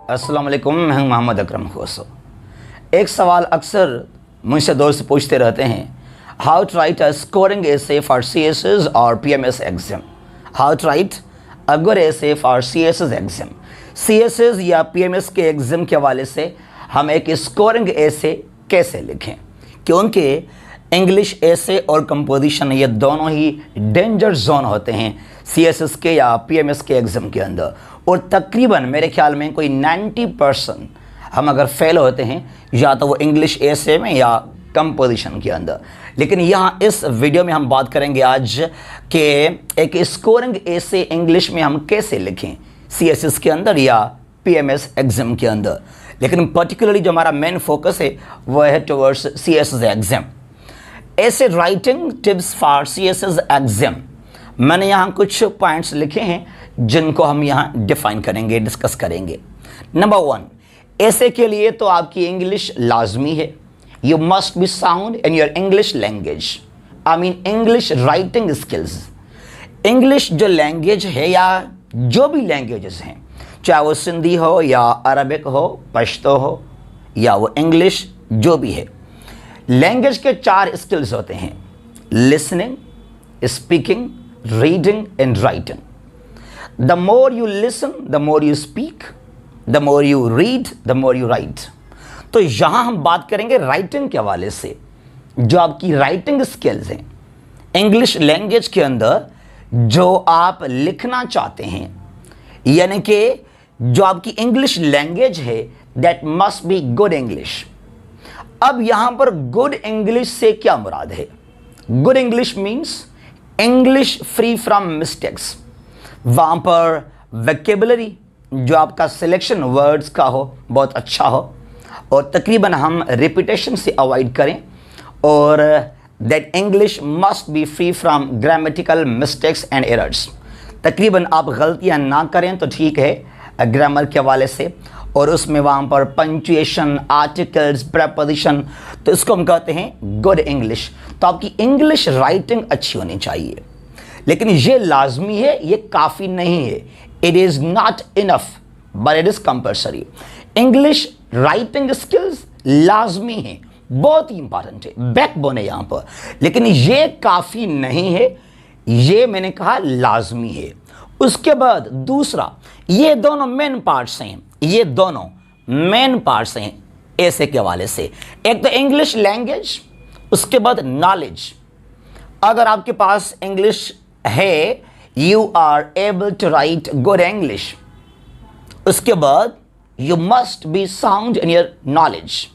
अस्सलाम वालेकुम, मैं हूं मोहम्मद अकरम खोसो। एक सवाल अक्सर मुझसे दोस्त पूछते रहते हैं, how to write a scoring essay for CSS और PMS exam. How to write a good essay for CSS exam. CSS या PMS के एग्जाम के हवाले से हम एक स्कोरिंग एसे कैसे लिखें, क्योंकि इंग्लिश एसे और कंपोजिशन ये दोनों ही डेंजर जोन होते हैं CSS के या PMS के एग्ज़ाम के अंदर। और तकरीबन मेरे ख्याल में कोई 90% हम अगर फेल होते हैं या तो वो इंग्लिश एसे में या कंपोजिशन के अंदर। लेकिन यहाँ इस वीडियो में हम बात करेंगे आज कि एक स्कोरिंग एसे इंग्लिश में हम कैसे लिखें CSS के अंदर या PMS एग्ज़ाम के अंदर। लेकिन पर्टिकुलरली जो हमारा मेन फोकस है वो है टुवर्ड्स CSS एग्ज़ाम। ऐसे writing tips for CSS exam, मैंने यहाँ कुछ पॉइंट्स लिखे हैं जिनको हम यहाँ डिफाइन करेंगे, डिस्कस करेंगे। नंबर 1, ऐसे के लिए तो आपकी इंग्लिश लाजमी है। You must be sound in your English language, I mean English writing skills. English जो लैंग्वेज है या जो भी लैंग्वेजेस हैं, चाहे वो सिंधी हो या अरबिक हो, पश्तो हो या वो इंग्लिश जो भी है, लैंग्वेज के 4 स्किल्स होते हैं: listening, speaking, reading and writing. The more you listen, the more you speak, the more you read, the more you right. तो यहां हम बात करेंगे राइटिंग के हवाले से। जो आपकी राइटिंग स्किल्स हैं इंग्लिश लैंग्वेज के अंदर, जो आप लिखना चाहते हैं, यानी कि जो आपकी इंग्लिश लैंग्वेज है, that must be good English. अब यहां पर गुड इंग्लिश से क्या मुराद है? Good English means English free from mistakes. वहां पर वोकैबुलरी जो आपका सिलेक्शन वर्ड्स का हो बहुत अच्छा हो, और तकरीबन हम रिपीटेशन से अवॉइड करें, और that English must be free from grammatical mistakes and errors. तकरीबन आप गलतियां ना करें तो ठीक है ग्रामर के हवाले से, और उसमें वहाँ पर पंक्चुएशन, आर्टिकल्स, प्रेपोजिशन, तो इसको हम कहते हैं गुड इंग्लिश। तो आपकी इंग्लिश राइटिंग अच्छी होनी चाहिए। लेकिन ये लाजमी है, ये काफ़ी नहीं है। It is not enough but it is compulsory. English writing skills लाजमी है, बहुत ही इंपॉर्टेंट है, बैकबोन है यहाँ पर, लेकिन ये काफ़ी नहीं है। ये मैंने कहा लाजमी है। उसके बाद दूसरा, ये दोनों मेन पार्ट्स हैं, ये दोनों मेन पार्ट्स हैं ऐसे के हवाले से। एक तो इंग्लिश लैंग्वेज, उसके बाद नॉलेज। अगर आपके पास इंग्लिश है, you are able to write good English. उसके बाद you must be sound in your knowledge.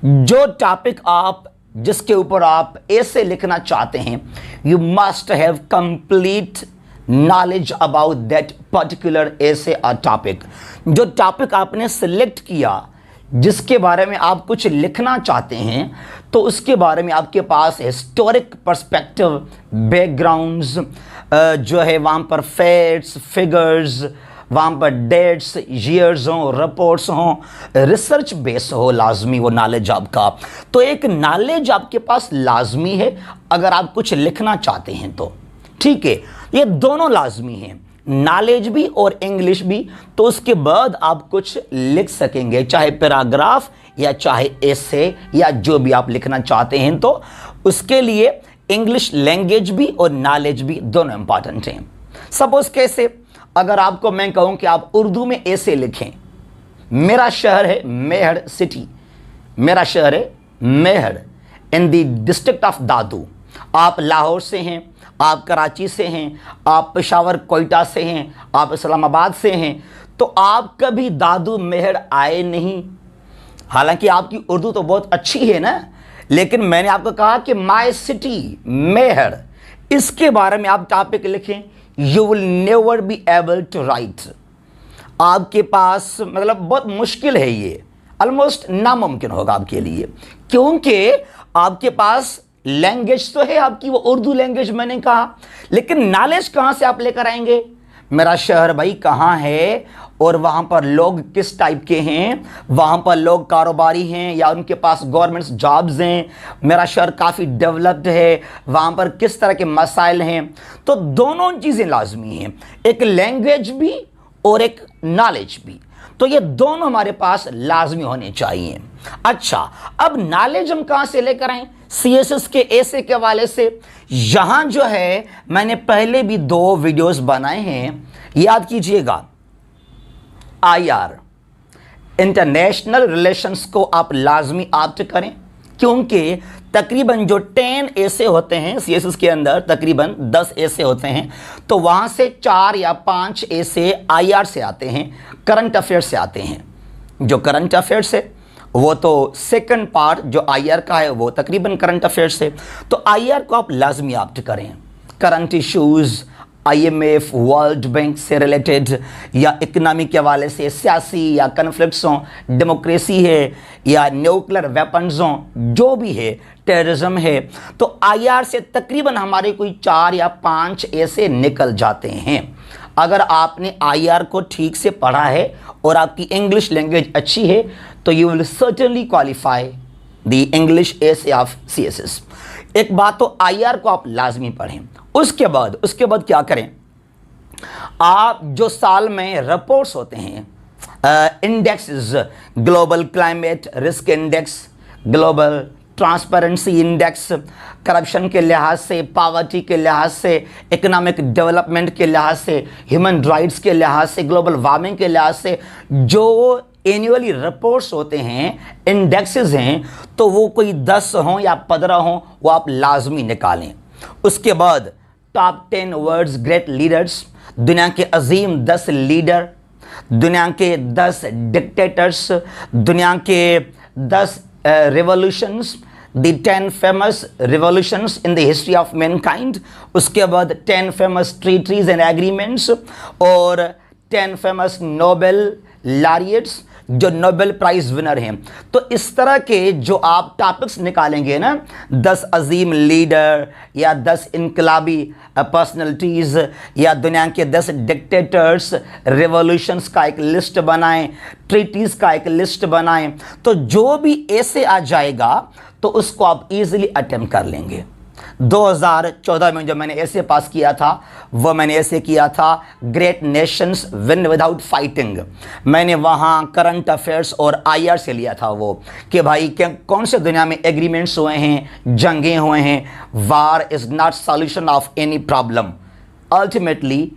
जो टॉपिक आप, जिसके ऊपर आप ऐसे लिखना चाहते हैं, you must have complete knowledge about that particular essay a topic. जो टॉपिक आपने सिलेक्ट किया, जिसके बारे में आप कुछ लिखना चाहते हैं, तो उसके बारे में आपके पास हिस्टोरिक पर्सपेक्टिव, बैकग्राउंड्स जो है, वहाँ पर फैक्ट्स, फिगर्स, वहाँ पर डेट्स, ईयर्स हों, रिपोर्ट्स हों, रिसर्च बेस हो लाजमी वो नॉलेज आपका। तो एक नॉलेज आपके पास लाजमी है अगर आप कुछ लिखना चाहते हैं तो, ठीक है। ये दोनों लाजमी हैं, नॉलेज भी और इंग्लिश भी। तो उसके बाद आप कुछ लिख सकेंगे, चाहे पैराग्राफ या चाहे एसे या जो भी आप लिखना चाहते हैं। तो उसके लिए इंग्लिश लैंग्वेज भी और नॉलेज भी दोनों इंपॉर्टेंट हैं। सपोज कैसे, अगर आपको मैं कहूं कि आप उर्दू में ऐसे लिखें, मेरा शहर है मेहड़ सिटी, मेरा शहर है Mehar in the district of Dadu. आप लाहौर से हैं, आप कराची से हैं, आप पेशावर कोयटा से हैं, आप इस्लामाबाद से हैं, तो आप कभी दादू मेहड़ आए नहीं। हालांकि आपकी उर्दू तो बहुत अच्छी है ना, लेकिन मैंने आपको कहा कि माय सिटी मेहड़, इसके बारे में आप टॉपिक लिखें, you will never be able to write. आपके पास मतलब बहुत मुश्किल है, ये ऑलमोस्ट नामुमकिन होगा आपके लिए, क्योंकि आपके पास लैंग्वेज तो है आपकी वो उर्दू लैंग्वेज मैंने कहा, लेकिन नॉलेज कहां से आप लेकर आएंगे? मेरा शहर भाई कहाँ है और वहाँ पर लोग किस टाइप के हैं, वहाँ पर लोग कारोबारी हैं या उनके पास गवर्नमेंट जॉब्स हैं, मेरा शहर काफ़ी डेवलप्ड है, वहाँ पर किस तरह के मसाइल हैं। तो दोनों चीज़ें लाजमी हैं, एक लैंग्वेज भी और एक नॉलेज भी। तो ये दोनों हमारे पास लाजमी होने चाहिए। अच्छा, अब नॉलेज हम कहाँ से लेकर आए? सीएसएस के ऐसे के हवाले से। यहाँ जो है मैंने पहले भी 2 वीडियोस बनाए हैं, याद कीजिएगा। आईआर इंटरनेशनल रिलेशंस को आप लाजमी ऑप्ट करें, क्योंकि तकरीबन जो 10 ऐसे होते हैं सीएसएस के अंदर, तकरीबन 10 ऐसे होते हैं, तो वहाँ से 4 या 5 ऐसे आईआर से आते हैं, करंट अफेयर्स से आते हैं। जो करंट अफेयर्स है वो तो सेकंड पार्ट जो आईआर का है वो तकरीबन करंट अफेयर्स है। तो आईआर को आप लाजमी ऑप्ट करें। Current issues, IMF, world bank से रिलेटेड या इकनॉमी के हवाले से, सियासी या कन्फ्लिक्ट्स हों, डेमोक्रेसी है या न्यूक्लियर वेपन्स हों, जो भी है, टेररिज्म है, तो आईआर से तकरीबन हमारे कोई 4 या 5 ऐसे निकल जाते हैं। अगर आपने आईआर को ठीक से पढ़ा है और आपकी इंग्लिश लैंग्वेज अच्छी है तो you will certainly qualify the English essay of CSS. एक बात तो आईआर को आप लाजमी पढ़ें। उसके बाद क्या करें? आप जो साल में रिपोर्ट्स होते हैं, indexes, global climate risk index, global transparency index, corruption के लिहाज से, पॉवर्टी के लिहाज से, इकोनॉमिक डेवलपमेंट के लिहाज से, ह्यूमन राइट्स के लिहाज से, ग्लोबल वार्मिंग के लिहाज से जो एनुअली रिपोर्ट्स होते हैं, इंडेक्सेस हैं, तो वो कोई 10 हों या 15 हों, वो आप लाजमी निकालें। उसके बाद टॉप 10 वर्ल्ड्स ग्रेट लीडर्स, दुनिया के अजीम 10 लीडर, दुनिया के 10 डिक्टेटर्स, दुनिया के 10 revolutions, the 10 famous revolutions in the history of mankind, उसके बाद 10 famous treaties and agreements और 10 famous Nobel laureates जो नोबेल प्राइज विनर हैं। तो इस तरह के जो आप टॉपिक्स निकालेंगे ना, 10 अजीम लीडर या 10 इनकलाबी पर्सनैलिटीज़ या दुनिया के 10 डिक्टेटर्स, रेवोल्यूशंस का एक लिस्ट बनाएं, ट्रीटीज़ का एक लिस्ट बनाएं, तो जो भी ऐसे आ जाएगा तो उसको आप इजीली अटेम्प्ट कर लेंगे। 2014 में जो मैंने ऐसे पास किया था वो मैंने ऐसे किया था, great Nations win without fighting. मैंने वहाँ करंट अफेयर्स और आईआर से लिया था वो कि भाई कौन से दुनिया में एग्रीमेंट्स हुए हैं, जंगें हुए हैं। War is not solution of any problem, ultimately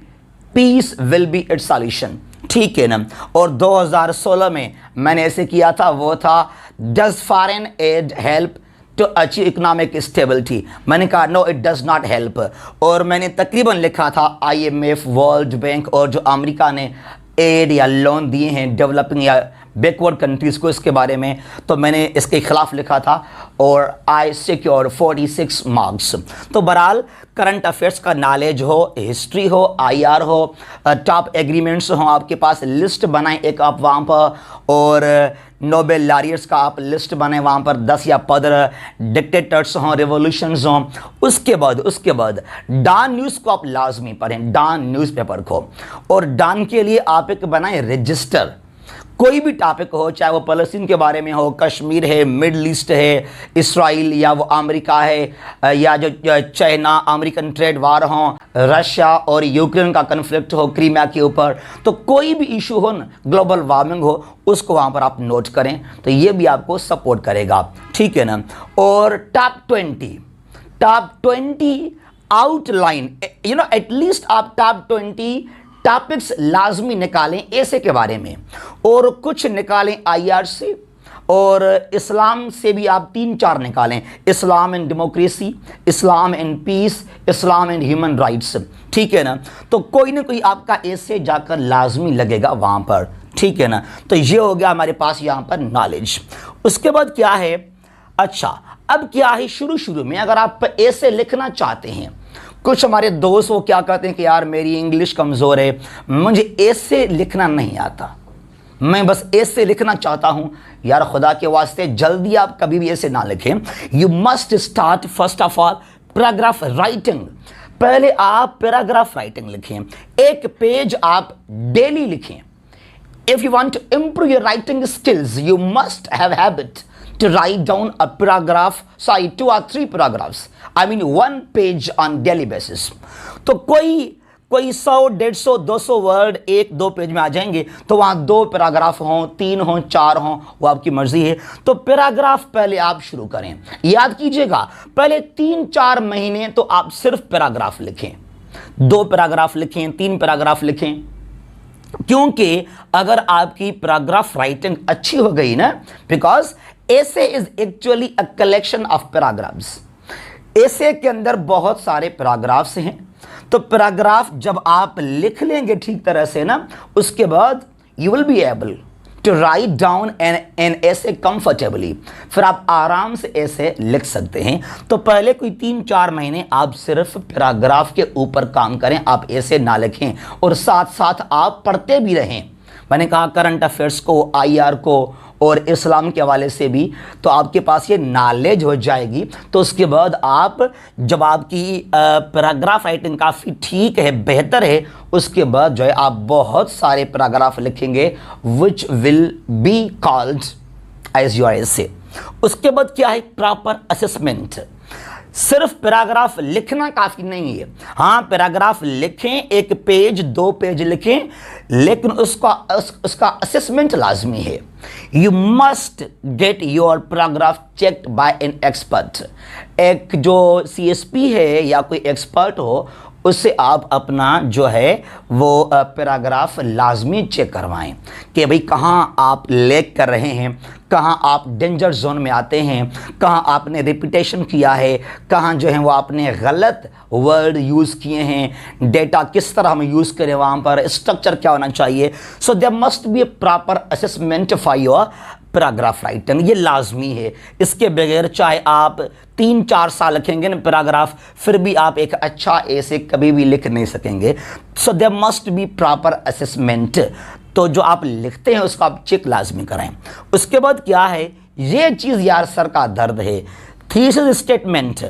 peace will be its solution. ठीक है ना। और 2016 में मैंने ऐसे किया था, वो था does foreign aid help to achieve economic stability. मैंने कहा no it does not help. और मैंने तकरीबन लिखा था आईएमएफ, वर्ल्ड बैंक और जो अमेरिका ने एड या लोन दिए हैं डेवलपिंग या बैकवर्ड कंट्रीज़ को, इसके बारे में तो मैंने इसके खिलाफ लिखा था और आई सिक्योर 46 मार्क्स। तो बहरहाल करंट अफेयर्स का नॉलेज हो, हिस्ट्री हो, आईआर हो, टॉप एग्रीमेंट्स हो, आपके पास लिस्ट बनाएं एक आप वहाँ पर, और नोबेल लॉरियट्स का आप लिस्ट बनाएं वहाँ पर 10 या 15 डिक्टेटर्स हों, रेवोल्यूशंस हों। उसके बाद डॉन न्यूज़ को आप लाजमी पढ़ें, डॉन न्यूज़पेपर को। और डॉन के लिए आप एक बनाएं रजिस्टर, कोई भी टॉपिक हो, चाहे वो फ़लस्तीन के बारे में हो, कश्मीर है, मिडल ईस्ट है, इसराइल या वो अमेरिका है, या जो चाइना अमेरिकन ट्रेड वार हो, रशिया और यूक्रेन का कन्फ्लिक्ट हो क्रीमिया के ऊपर, तो कोई भी इशू हो ना, ग्लोबल वार्मिंग हो, उसको वहाँ पर आप नोट करें, तो ये भी आपको सपोर्ट करेगा। ठीक है ना। और टॉप 20 आउटलाइन, एटलीस्ट आप टॉप 20 टॉपिक्स लाजमी निकालें ऐसे के बारे में, और कुछ निकालें आईआर से, और इस्लाम से भी आप 3-4 निकालें, Islam and democracy, Islam and peace, Islam and human rights. ठीक है ना। तो कोई ना कोई आपका ऐसे जाकर लाजमी लगेगा वहाँ पर। ठीक है ना। तो ये हो गया हमारे पास यहाँ पर नॉलेज। उसके बाद क्या है, अच्छा अब क्या है, शुरू में अगर आप ऐसे लिखना चाहते हैं, कुछ हमारे दोस्त वो क्या कहते हैं कि यार मेरी इंग्लिश कमज़ोर है, मुझे ऐसे लिखना नहीं आता, मैं बस ऐसे लिखना चाहता हूँ। यार खुदा के वास्ते जल्दी आप कभी भी ऐसे ना लिखें। You must start first of all paragraph writing. पहले आप पैराग्राफ राइटिंग लिखें, एक पेज आप डेली लिखें। If you want to improve your writing skills, you must have habit to write down a paragraph, sorry, 2 or 3 paragraphs. I mean 1 page on daily basis. तो कोई 100, 150, 200 word 1-2 page में आ जाएंगे, तो वहाँ 2 पैराग्राफ हों, 3 हों, 4 हों, वो आपकी मर्जी है। तो पैराग्राफ पहले आप शुरू करें। याद कीजिएगा, पहले 3-4 महीने तो आप सिर्फ पैराग्राफ लिखें, 2 पैराग्राफ लिखें, 3 पैराग्राफ लिखें। क्योंकि अगर आपकी पैराग्राफ राइटिंग अच्छी हो गई ना, because essay is actually a collection of paragraphs. Essay के अंदर बहुत सारे पैराग्राफ्स हैं, तो पैराग्राफ जब आप लिख लेंगे ठीक तरह से ना, उसके बाद you will be able to write down an essay comfortably, फिर आप आराम से ऐसे लिख सकते हैं। तो पहले कोई 3-4 महीने आप सिर्फ पैराग्राफ के ऊपर काम करें, आप ऐसे ना लिखें, और साथ साथ आप पढ़ते भी रहें। मैंने कहा करंट अफेयर्स को, IR को और इस्लाम के हवाले से भी, तो आपके पास ये नॉलेज हो जाएगी। तो उसके बाद आप जब आपकी पैराग्राफ राइटिंग काफ़ी ठीक है, बेहतर है, उसके बाद जो है आप बहुत सारे पैराग्राफ लिखेंगे which will be called as your essay. उसके बाद क्या है, प्रॉपर असेसमेंट। सिर्फ पैराग्राफ लिखना काफ़ी नहीं है। हाँ, पैराग्राफ लिखें, 1 पेज 2 पेज लिखें, लेकिन उसका असेसमेंट लाजमी है। You must get your paragraph checked by an expert. एक जो CSP है या कोई एक्सपर्ट हो, उससे आप अपना जो है वो पैराग्राफ लाजमी चेक करवाएं कि भाई कहाँ आप लैग कर रहे हैं, कहाँ आप डेंजर जोन में आते हैं, कहाँ आपने रिपीटेशन किया है, कहाँ जो है वो आपने गलत वर्ड यूज़ किए हैं, डेटा किस तरह हम यूज़ करें, वहाँ पर स्ट्रक्चर क्या होना चाहिए। So there must be a proper assessment for your paragraph writing. ये लाजमी है, इसके बगैर चाहे आप 3-4 साल लिखेंगे ना पैराग्राफ, फिर भी आप एक अच्छा ऐसे कभी भी लिख नहीं सकेंगे। So there must be proper assessment. तो जो आप लिखते हैं उसको आप चेक लाजमी करें। उसके बाद क्या है, ये चीज़ यार सर का दर्द है, थीसिस स्टेटमेंट।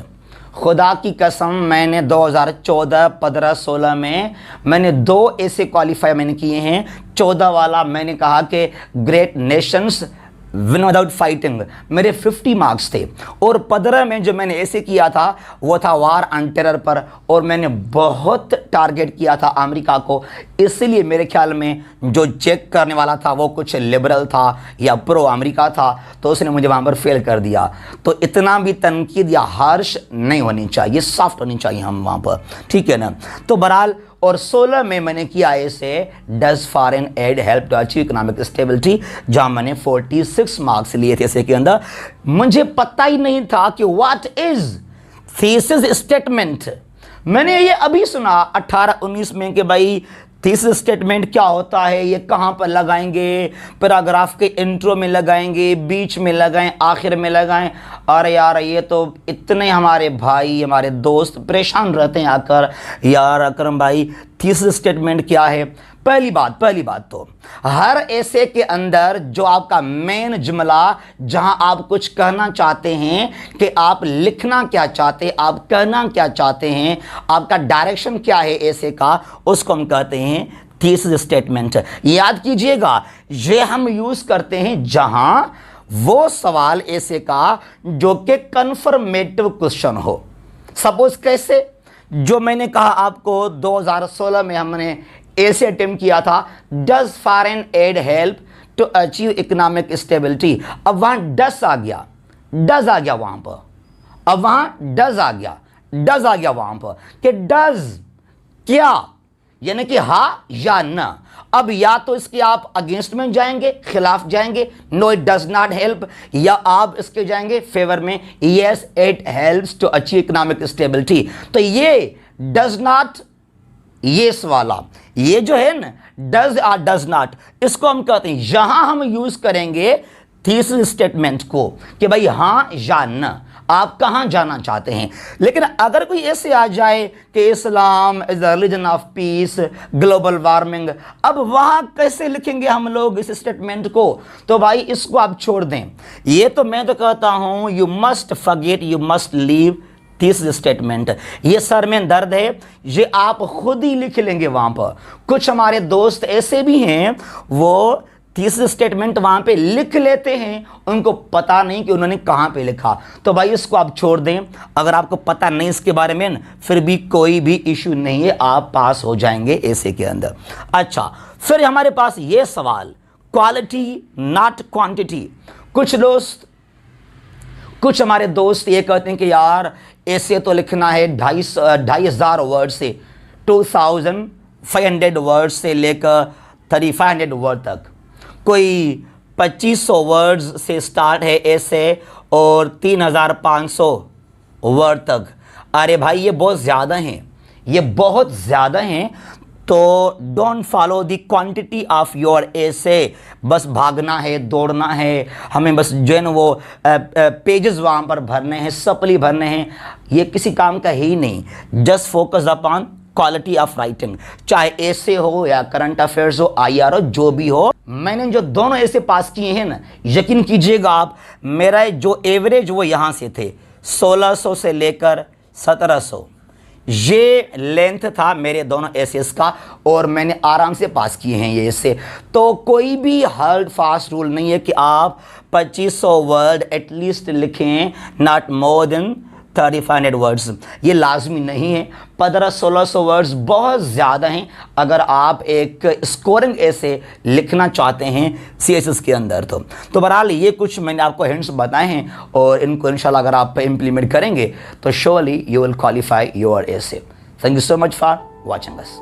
खुदा की कसम, मैंने 2014, 15, 16 में मैंने 2 ऐसे क्वालिफाई मैंने किए हैं। 14 वाला मैंने कहा कि great Nations win without fighting, मेरे 50 मार्क्स थे। और 15 में जो मैंने ऐसे किया था वो था वार ऑन टेरर पर, और मैंने बहुत टारगेट किया था अमेरिका को। इसलिए मेरे ख्याल में जो चेक करने वाला था वो कुछ लिबरल था या प्रो अमेरिका था, तो उसने मुझे वहाँ पर फेल कर दिया। तो इतना भी तनकीद या हार्श नहीं होनी चाहिए, सॉफ्ट होनी चाहिए हम वहाँ पर, ठीक है ना। तो बहरहाल, और 16 में मैंने किया essay does foreign aid help to achieve economic stability, जहां मैंने 46 मार्क्स लिए थे ऐसे के अंदर। मुझे पता ही नहीं था कि व्हाट इज थीसिस स्टेटमेंट। मैंने ये अभी सुना 18-19 में कि भाई थीसिस स्टेटमेंट क्या होता है, ये कहाँ पर लगाएंगे, पैराग्राफ के इंट्रो में लगाएंगे, बीच में लगाएं, आखिर में लगाएं। अरे यार, ये तो इतने हमारे भाई, हमारे दोस्त परेशान रहते हैं आकर, यार अकरम भाई थीसिस स्टेटमेंट क्या है। पहली बात तो हर ऐसे के अंदर जो आपका मेन जुमला, जहां आप कुछ कहना चाहते हैं कि आप लिखना क्या चाहते हैं, आप कहना क्या चाहते हैं, आपका डायरेक्शन क्या है ऐसे का, उसको हम कहते हैं थीसिस स्टेटमेंट। याद कीजिएगा, ये हम यूज करते हैं जहां वो सवाल ऐसे का जो कि कन्फर्मेटिव क्वेश्चन हो। सपोज कैसे, जो मैंने कहा आपको 2016 में हमने ऐसे अटेम्प्ट किया था, does foreign aid help to achieve economic stability. अब वहां डस आ गया, डज आ गया वहां पर, अब वहां डज आ गया वहां पर कि डज क्या, यानी कि हाँ या ना। अब या तो इसके आप अगेंस्ट में जाएंगे, खिलाफ जाएंगे, no it does not help, या आप इसके जाएंगे फेवर में, yes it helps to achieve economic stability. तो ये डज नॉट, यस वाला, ये जो है ना डज और डज नॉट, इसको हम कहते हैं, यहां हम यूज करेंगे थीसिस स्टेटमेंट को कि भाई हाँ या ना, आप कहां जाना चाहते हैं। लेकिन अगर कोई ऐसे आ जाए कि Islam is the religion of peace, global warming, अब वहां कैसे लिखेंगे हम लोग इस स्टेटमेंट को। तो भाई इसको आप छोड़ दें। ये तो मैं तो कहता हूं, you must forget, you must leave तीसरी स्टेटमेंट, ये सर में दर्द है, ये आप खुद ही लिख लेंगे वहां पर। कुछ हमारे दोस्त ऐसे भी हैं, वो तीसरी स्टेटमेंट वहां पे लिख लेते हैं, उनको पता नहीं कि उन्होंने कहां पे लिखा। तो भाई इसको आप छोड़ दें, अगर आपको पता नहीं इसके बारे में फिर भी कोई भी इश्यू नहीं है, आप पास हो जाएंगे ऐसे के अंदर। अच्छा, फिर हमारे पास ये सवाल, क्वालिटी नॉट क्वांटिटी। कुछ हमारे दोस्त ये कहते हैं कि यार ऐसे तो लिखना है 2,500 वर्ड से, 2,500 वर्ड से लेकर 3,500 वर्ड तक। कोई 2,500 वर्ड्स से स्टार्ट है ऐसे और 3,500 वर्ड तक। अरे भाई ये बहुत ज़्यादा हैं, ये बहुत ज़्यादा हैं। तो don't follow the quantity of your ऐसे। बस भागना है, दौड़ना है, हमें बस जो है ना वो पेजेस वहाँ पर भरने हैं, सपली भरने हैं, ये किसी काम का ही नहीं। Just focus upon quality of writing, चाहे ऐसे हो या करंट अफेयर्स हो, IR हो, जो भी हो। मैंने जो दोनों ऐसे पास किए हैं ना, यकीन कीजिएगा आप, मेरा जो एवरेज वो यहाँ से थे 1600 से लेकर 1700, ये लेंथ था मेरे दोनों एसेस का, और मैंने आराम से पास किए हैं ये ऐसे। तो कोई भी हार्ड फास्ट रूल नहीं है कि आप 2,500 वर्ड एटलीस्ट लिखें, नॉट मोर देन 3,500 वर्ड्स, ये लाजमी नहीं है। 1,500-1,600 वर्ड्स बहुत ज़्यादा हैं अगर आप एक स्कोरिंग ऐसे लिखना चाहते हैं CSS के अंदर। तो बहरहाल ये कुछ मैंने आपको हिंट्स बताए हैं, और इनको इंशाल्लाह अगर आप इम्प्लीमेंट करेंगे तो surely you will qualify your essay. Thank you so much for watching us.